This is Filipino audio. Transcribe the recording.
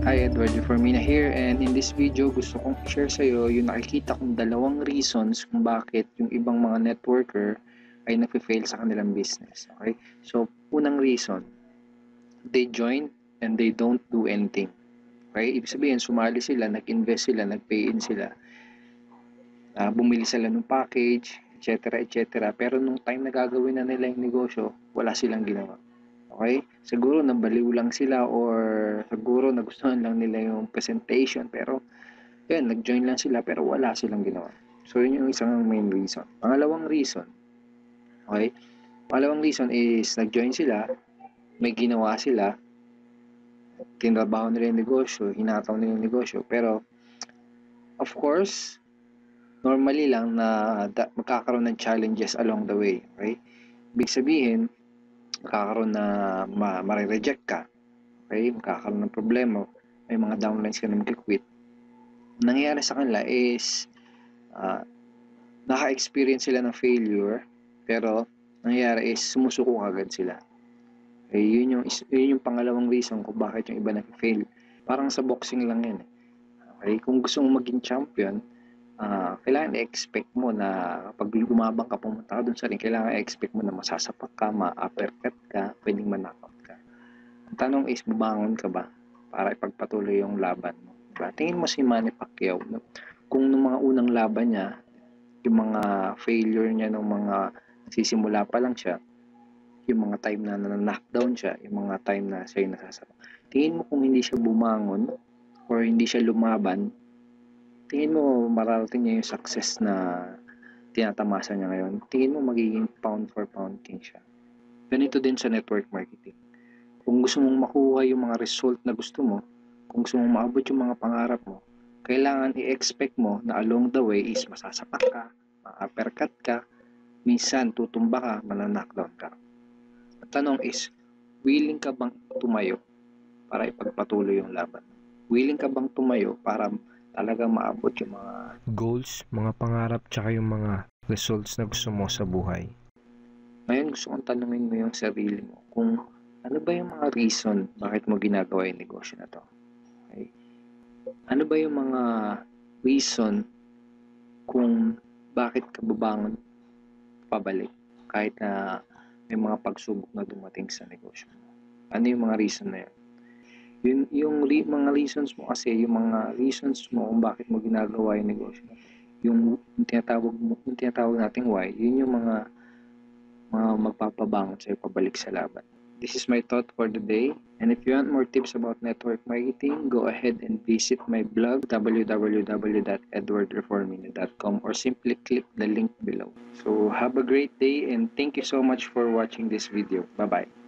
Hi, Edward Reformina here, and in this video gusto kong i-share sa iyo yung nakikita kong dalawang reasons kung bakit yung ibang mga networker ay nagfe-fail sa kanilang business. Okay? So, unang reason, they join and they don't do anything. Okay? Ibig sabihin, sumali sila, nag-invest sila, nag-pay in sila, bumili sila ng package, etc. etc. Pero nung time na gagawin na nila yung negosyo, wala silang ginawa. Okay? Siguro nabaliw lang sila or siguro nagustuhan lang nila yung presentation pero yun, nag-join lang sila pero wala silang ginawa. So yun yung isang main reason. Pangalawang reason, okay? Pangalawang reason is nag-join sila, may ginawa sila, tinrabaho nila yung negosyo, hinataw nila yung negosyo, pero of course, normally lang na magkakaroon ng challenges along the way, okay? Ibig sabihin, magkakaroon na ma-reject ka, okay? Magkakaroon ng problema, may mga downlines ka na mag-quit. Nangyayari sa kanila is naka-experience sila ng failure, pero nangyayari is sumusuko agad sila. Okay? Yun yung pangalawang reason kung bakit yung iba nag-fail. Parang sa boxing lang yan. Okay? Kung gusto mong maging champion, kailangan i-expect mo na kapag lumabang ka, pumunta ka dun sa ring, kailangan i-expect mo na masasapak ka, ma-uppercut ka, pwedeng ma-knockout ka. Ang tanong is, bumangon ka ba para ipagpatuloy yung laban mo? Diba? Tingin mo si Manny Pacquiao, kung nung mga unang laban niya, yung mga failure niya nung mga nagsisimula pa lang siya, yung mga time na knockdown siya, yung mga time na siya yung nasasapak. Tingin mo kung hindi siya bumangon or hindi siya lumaban, tingin mo mararating niya yung success na tinatamasa niya ngayon? Tingin mo magiging pound for pound king siya? Ganito din sa network marketing. Kung gusto mong makuha yung mga result na gusto mo, kung gusto mong maabot yung mga pangarap mo, kailangan i-expect mo na along the way is masasapak ka, ma-uppercut ka, minsan tutumba ka, mananakdown ka. Ang tanong is, willing ka bang tumayo para ipagpatuloy yung laban? Willing ka bang tumayo para talagang maabot yung mga goals, mga pangarap, tsaka yung mga results na gusto mo sa buhay? Ngayon gusto kong tanungin mo yung sarili mo kung ano ba yung mga reason bakit mo ginagawa yung negosyo na to. Okay? Ano ba yung mga reason kung bakit ka babangon pabalik kahit na may mga pagsubok na dumating sa negosyo mo? Ano yung mga reason na yun? Mga reasons mo kasi, yung mga reasons mo kung bakit mo ginagawa yung negosyo, yung tinatawag nating why, yun yung mga magpapabangon sa'yo pabalik sa laban. This is my thought for the day. And if you want more tips about network marketing, go ahead and visit my blog www.edwardreformina.com or simply click the link below. So have a great day and thank you so much for watching this video. Bye-bye.